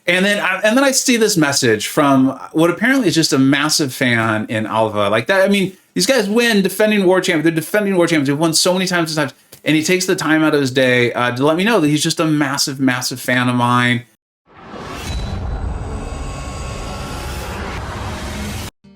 And then I see this message from what apparently is just a massive fan in Alva. Like that, I mean, these guys win defending war champions. They're defending war champions. They've won so many times and times. And he takes the time out of his day to let me know that he's just a massive, massive fan of mine.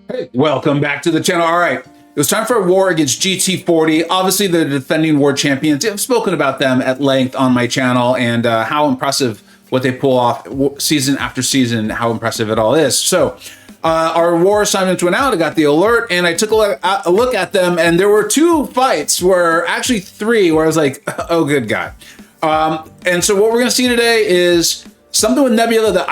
Hey, welcome back to the channel. All right. It was time for a war against GT40. Obviously, the defending war champions. I've spoken about them at length on my channel and how impressive what they pull off season after season, how impressive it all is. So our war assignments went out. I got the alert and I took a look at them, and there were two fights, actually three, where I was like, oh, good God. And so what we're going to see today is something with Nebula that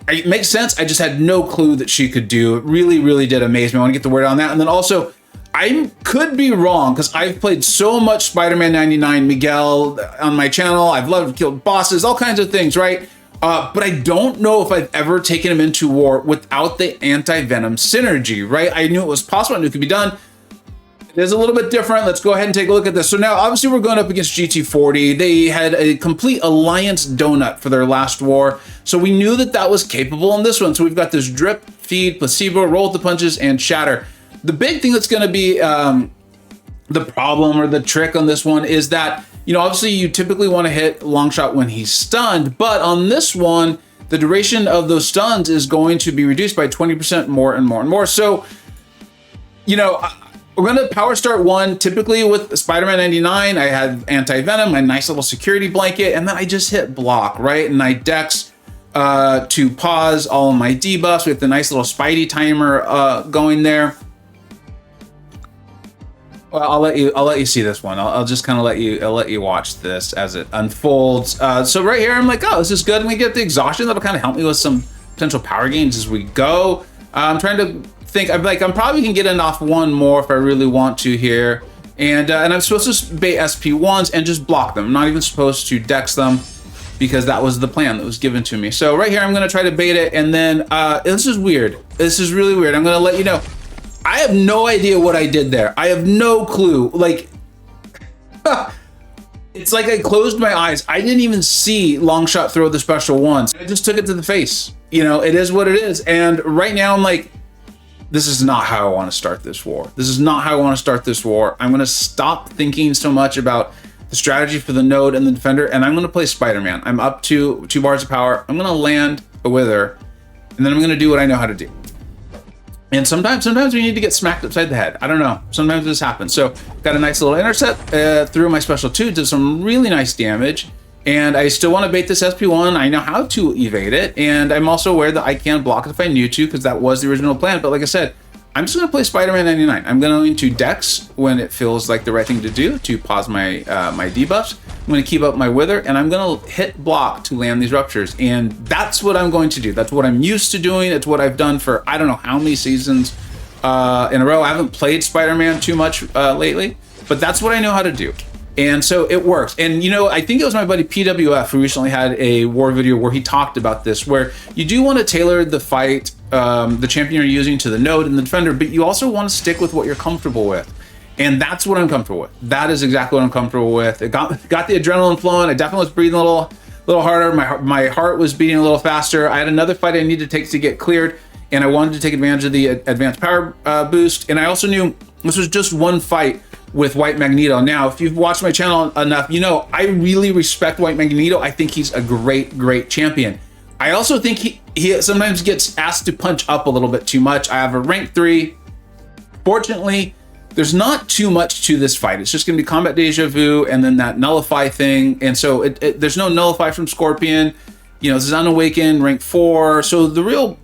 it makes sense. I just had no clue that she could do. It really, really did amaze me. I want to get the word on that. And then also, I could be wrong because I've played so much SpiderMan 99 Miguel on my channel. I've loved killed bosses, all kinds of things, right? But I don't know if I've ever taken him into war without the Anti-Venom Synergy, right? I knew it was possible. I knew it could be done. It is a little bit different. Let's go ahead and take a look at this. So now, obviously, we're going up against GT40. They had a complete alliance donut for their last war. So we knew that that was capable in this one. So we've got this drip, feed, placebo, roll with the punches, and shatter. The big thing that's going to be the problem or the trick on this one is that, you know, obviously you typically want to hit long shot when he's stunned, but on this one, the duration of those stuns is going to be reduced by 20% more and more and more. So, you know, we're going to power start one. Typically with SpiderMan 99, I had Anti-Venom, my nice little security blanket, and then I just hit block, right? And I dex to pause all of my debuffs. We have the nice little Spidey timer going there. Well, I'll let you see this one. I'll just kind of let you watch this as it unfolds. So right here, I'm like, oh, this is good. And we get the exhaustion that'll kind of help me with some potential power gains as we go. I'm trying to think. I'm probably can get enough one more if I really want to here. And I'm supposed to bait SP1s and just block them. I'm not even supposed to dex them because that was the plan that was given to me. So right here, I'm going to try to bait it. And then this is weird. This is really weird. I'm going to let you know. I have no idea what I did there. I have no clue. Like, it's like I closed my eyes. I didn't even see Longshot throw the special once. I just took it to the face. You know, it is what it is. And right now I'm like, this is not how I want to start this war. This is not how I want to start this war. I'm going to stop thinking so much about the strategy for the node and the defender, and I'm going to play Spider-Man. I'm up to 2 bars of power. I'm going to land a wither, and then I'm going to do what I know how to do. And sometimes we need to get smacked upside the head. I don't know. Sometimes this happens. So got a nice little intercept through my special 2, did some really nice damage. And I still want to bait this SP1. I know how to evade it. And I'm also aware that I can block it if I need to, because that was the original plan. But like I said, I'm just going to play SpiderMan 99. I'm going to dex when it feels like the right thing to do to pause my my debuffs. I'm going to keep up my wither, and I'm going to hit block to land these ruptures. And that's what I'm going to do. That's what I'm used to doing. It's what I've done for I don't know how many seasons in a row. I haven't played Spider-Man too much lately, but that's what I know how to do. And so it works. And, you know, I think it was my buddy PWF who recently had a war video where he talked about this, where you do want to tailor the fight, the champion you're using to the node and the defender, but you also want to stick with what you're comfortable with. And that's what I'm comfortable with. That is exactly what I'm comfortable with. It got the adrenaline flowing. I definitely was breathing a little harder. My heart was beating a little faster. I had another fight I needed to take to get cleared, and I wanted to take advantage of the advanced power boost. And I also knew this was just one fight with White Magneto. Now, if you've watched my channel enough, you know I really respect White Magneto. I think he's a great champion. I also think he sometimes gets asked to punch up a little bit too much. I have a rank 3. Fortunately, there's not too much to this fight. It's just going to be combat deja vu and then that nullify thing. And so there's no nullify from Scorpion. You know, this is unawakened, rank 4. So the real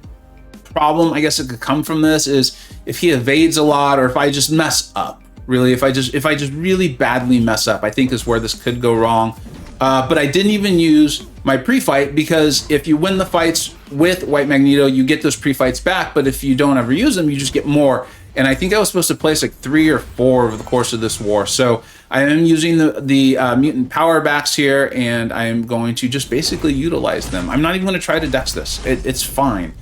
problem, I guess, that could come from this is if he evades a lot, or if I just mess up. Really, if I just really badly mess up, I think is where this could go wrong. But I didn't even use my pre-fight, because if you win the fights with White Magneto, you get those pre-fights back. But if you don't ever use them, you just get more. And I think I was supposed to place like 3 or 4 over the course of this war. So I am using the mutant power backs here, and I am going to just basically utilize them. I'm not even going to try to dex this. It's fine.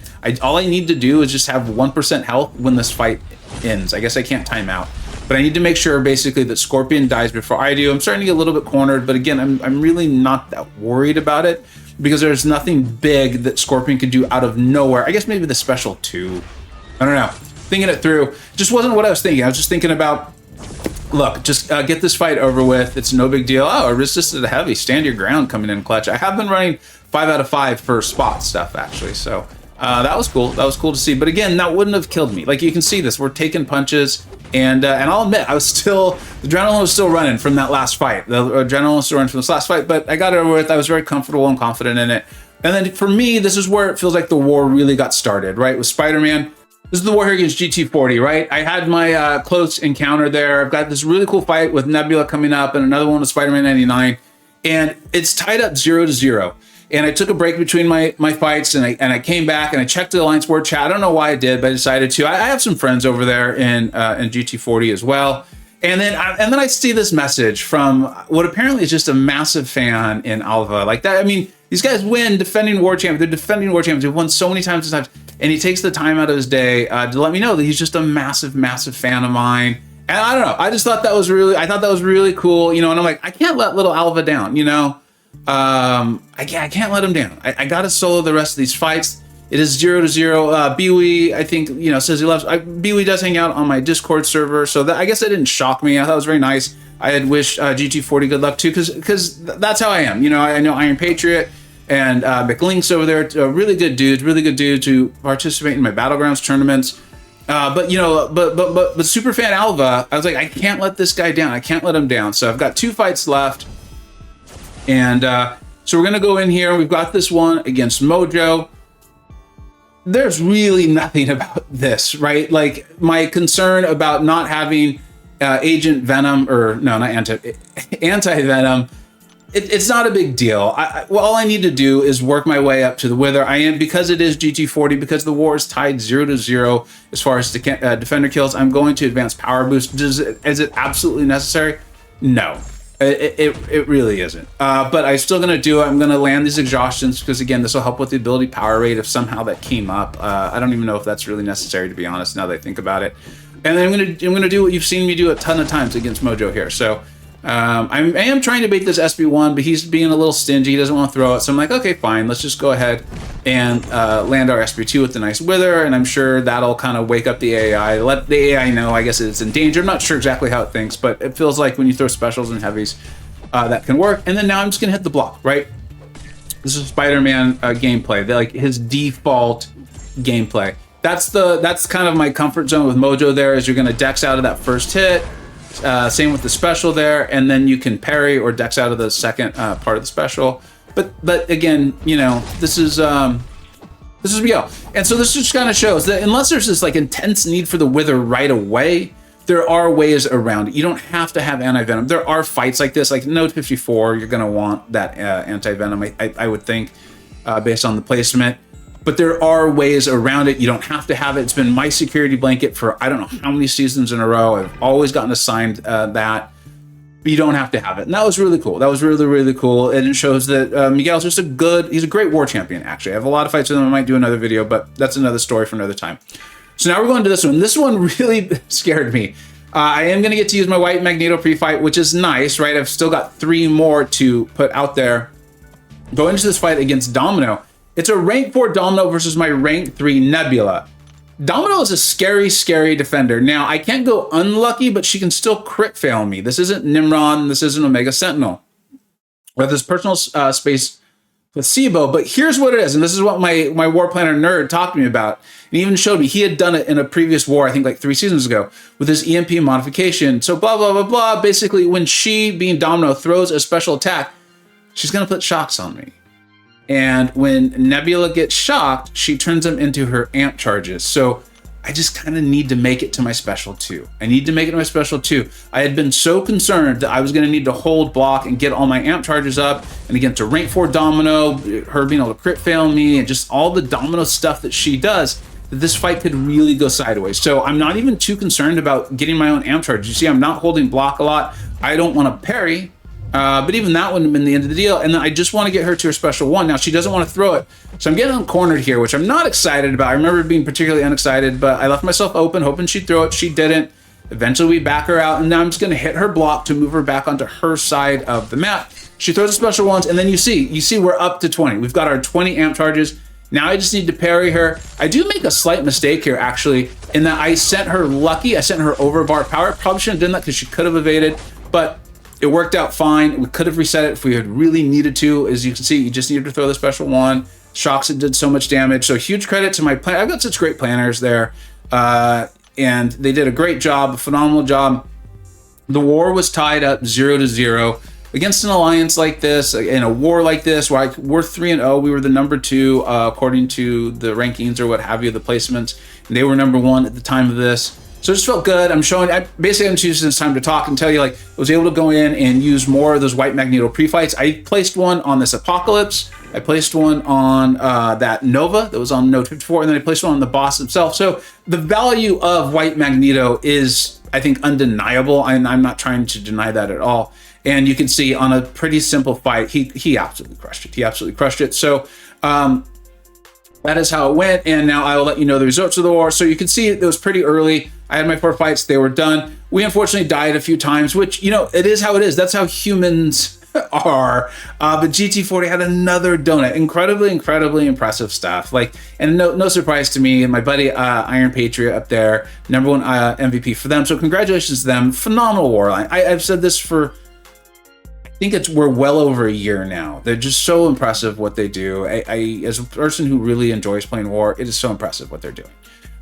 All I need to do is just have 1% health when this fight ends. I guess I can't time out. But I need to make sure basically that Scorpion dies before I do. I'm starting to get a little bit cornered, but again, I'm really not that worried about it. because there's nothing big that Scorpion could do out of nowhere. I guess maybe the special 2. I don't know. Thinking it through, just wasn't what I was thinking. I was just thinking about, look, just get this fight over with. It's no big deal. Oh, resisted a heavy. Stand your ground coming in clutch. I have been running 5 out of 5 for spot stuff, actually. So that was cool. That was cool to see. But again, that wouldn't have killed me. Like, you can see this. We're taking punches. And I'll admit, the adrenaline was still running from that last fight. The adrenaline was still running from this last fight, but I got it over with. I was very comfortable and confident in it. And then for me, this is where it feels like the war really got started, right? With Spider-Man. This is the war here against GT40, right? I had my close encounter there. I've got this really cool fight with Nebula coming up and another one with Spider-Man 99. And it's tied up 0-0. And I took a break between my fights, and I came back and I checked the Alliance Board chat. I don't know why I did, but I decided to. I have some friends over there in GT40 as well. And then I see this message from what apparently is just a massive fan in Alva. Like that, I mean, these guys win defending war champions. They're defending war champions. They've won so many times and times. And he takes the time out of his day to let me know that he's just a massive, massive fan of mine. And I don't know. I just thought that was really cool. You know, and I'm like, I can't let little Alva down, you know? I can't let him down. I got to solo the rest of these fights. It is 0-0. Biwi, I think, you know, says he loves. Biwi does hang out on my Discord server, so that, I guess that didn't shock me. I thought it was very nice. I had wished GT40 good luck too, because that's how I am. You know, I know Iron Patriot and McLink's over there, really good dudes who participate in my Battlegrounds tournaments. But you know, but Superfan Alva, I was like, I can't let this guy down. I can't let him down. So I've got 2 fights left. And so we're going to go in here. We've got this one against Mojo. There's really nothing about this, right? Like, my concern about not having Agent Venom, or no, not Anti-Venom, it's not a big deal. Well, all I need to do is work my way up to the wither. I am, because it is GT40, because the war is tied 0-0 as far as defender kills, I'm going to advance power boost. Is it absolutely necessary? No. It really isn't. But I'm still going to do it. I'm going to land these exhaustions because, again, this will help with the ability power rate if somehow that came up. I don't even know if that's really necessary, to be honest, now that I think about it. And then I'm going to do what you've seen me do a ton of times against Mojo here. So I am trying to bait this SB1, but he's being a little stingy. He doesn't want to throw it. So I'm like, okay, fine. Let's just go ahead and land our SB2 with the nice wither. And I'm sure that'll kind of wake up the AI. Let the AI know, I guess, it's in danger. I'm not sure exactly how it thinks, but it feels like when you throw specials and heavies, that can work. And then now I'm just going to hit the block, right? This is Spider-Man gameplay. Like his default gameplay. That's kind of my comfort zone with Mojo there, is you're going to dex out of that first hit. Same with the special there, and then you can parry or dex out of the second part of the special. But again, you know, this is Miguel, and so this just kind of shows that unless there's this like intense need for the wither right away, there are ways around it. You don't have to have anti-venom. There are fights like this, like Node 54. You're gonna want that anti-venom, I would think, based on the placement. But there are ways around it. You don't have to have it. It's been my security blanket for I don't know how many seasons in a row. I've always gotten assigned that. But you don't have to have it. And that was really cool. That was really, really cool. And it shows that Miguel's just he's a great war champion, actually. I have a lot of fights with him. I might do another video, but that's another story for another time. So now we're going to this one. This one really scared me. I am going to get to use my white Magneto pre-fight, which is nice, right? I've still got 3 more to put out there. Go into this fight against Domino. It's a rank 4 Domino versus my rank 3 Nebula. Domino is a scary, scary defender. Now, I can't go unlucky, but she can still crit fail me. This isn't Nimron. This isn't Omega Sentinel. Or this personal space placebo, but here's what it is. And this is what my War Planner nerd talked to me about. And he even showed me he had done it in a previous war, I think like 3 seasons ago, with his EMP modification. So blah, blah, blah, blah. Basically, when she, being Domino, throws a special attack, she's going to put shocks on me. And when Nebula gets shocked, she turns them into her amp charges. So I just kind of need to make it to my special 2. I need to make it to my special 2. I had been so concerned that I was going to need to hold block and get all my amp charges up. And again, to rank 4 Domino, her being able to crit fail me, and just all the Domino stuff that she does, that this fight could really go sideways. So I'm not even too concerned about getting my own amp charges. You see, I'm not holding block a lot. I don't want to parry. But even that wouldn't have been the end of the deal. And then I just want to get her to her special 1. Now, she doesn't want to throw it. So I'm getting cornered here, which I'm not excited about. I remember being particularly unexcited, but I left myself open, hoping she'd throw it. She didn't. Eventually, we back her out. And now I'm just going to hit her block to move her back onto her side of the map. She throws the special ones, and then you see we're up to 20. We've got our 20 amp charges. Now I just need to parry her. I do make a slight mistake here, actually, in that I sent her lucky. I sent her over bar power. Probably shouldn't have done that because she could have evaded, but it worked out fine. We could have reset it if we had really needed to. As you can see, you just needed to throw the special one. Shocks, it did so much damage. So huge credit to my plan. I've got such great planners there, and they did a great job, a phenomenal job. The war was tied up 0-0. Against an alliance like this, in a war like this, where we're 3-0, we were the number 2 according to the rankings or what have you, the placements. And they were number 1 at the time of this. So it just felt good. I'm choosing this time to talk and tell you, like, I was able to go in and use more of those White Magneto pre-fights. I placed one on this Apocalypse. I placed one on that Nova that was on Node 54, and then I placed one on the boss himself. So the value of White Magneto is, I think, undeniable, and I'm not trying to deny that at all. And you can see on a pretty simple fight, he absolutely crushed it. He absolutely crushed it. So that is how it went. And now I will let you know the results of the war. So you can see it was pretty early. I had my 4 fights. They were done. We unfortunately died a few times, which, you know, it is how it is. That's how humans are. But GT40 had another donut. Incredibly, incredibly impressive stuff. Like, and no surprise to me, my buddy Iron Patriot up there, #1 MVP for them. So congratulations to them. Phenomenal war line. I've said this for, I think we're well over a year now. They're just so impressive what they do. I as a person who really enjoys playing war, it is so impressive what they're doing.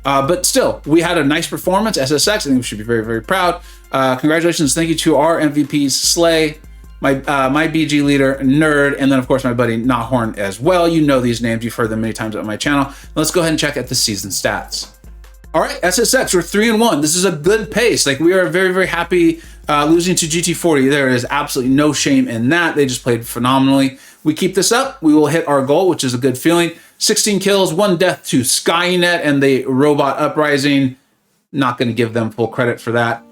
But still, we had a nice performance. SSX, I think we should be very, very proud. Congratulations. Thank you to our MVPs, Slay, my BG leader, Nerd, and then, of course, my buddy Nahorn as well. You know these names. You've heard them many times on my channel. Let's go ahead and check out the season stats. All right, SSX, we're 3-1. This is a good pace. Like, we are very, very happy losing to GT40. There is absolutely no shame in that. They just played phenomenally. We keep this up, we will hit our goal, which is a good feeling. 16 kills, 1 death to Skynet and the Robot Uprising. Not going to give them full credit for that.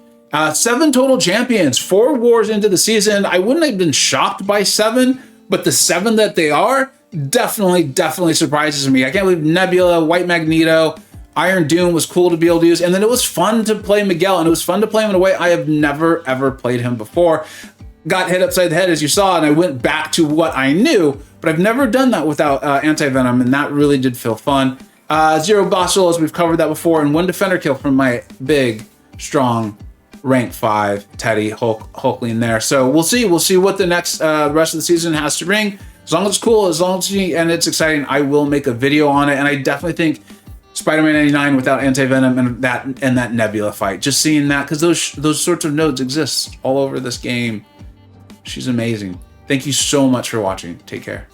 7 total champions, 4 wars into the season. I wouldn't have been shocked by 7, but the 7 that they are definitely surprises me. I can't believe Nebula, White Magneto, Iron Doom was cool to be able to use. And then it was fun to play Miguel, and it was fun to play him in a way I have never, ever played him before. Got hit upside the head, as you saw, and I went back to what I knew, but I've never done that without Anti-Venom, and that really did feel fun. 0 boss rolls, we've covered that before, and 1 defender kill from my big, strong, rank 5 Teddy Hulkling there. So we'll see what the next rest of the season has to bring. As long as it's cool, as long as and it's exciting, I will make a video on it, and I definitely think SpiderMan 99 without Anti-Venom and that Nebula fight. Just seeing that, because those sorts of nodes exist all over this game. She's amazing. Thank you so much for watching. Take care.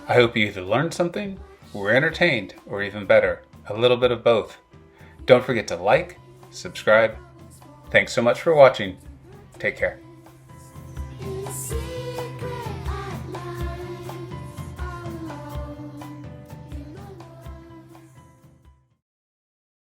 I hope you either learned something, were entertained, or even better, a little bit of both. Don't forget to like, subscribe. Thanks so much for watching. Take care.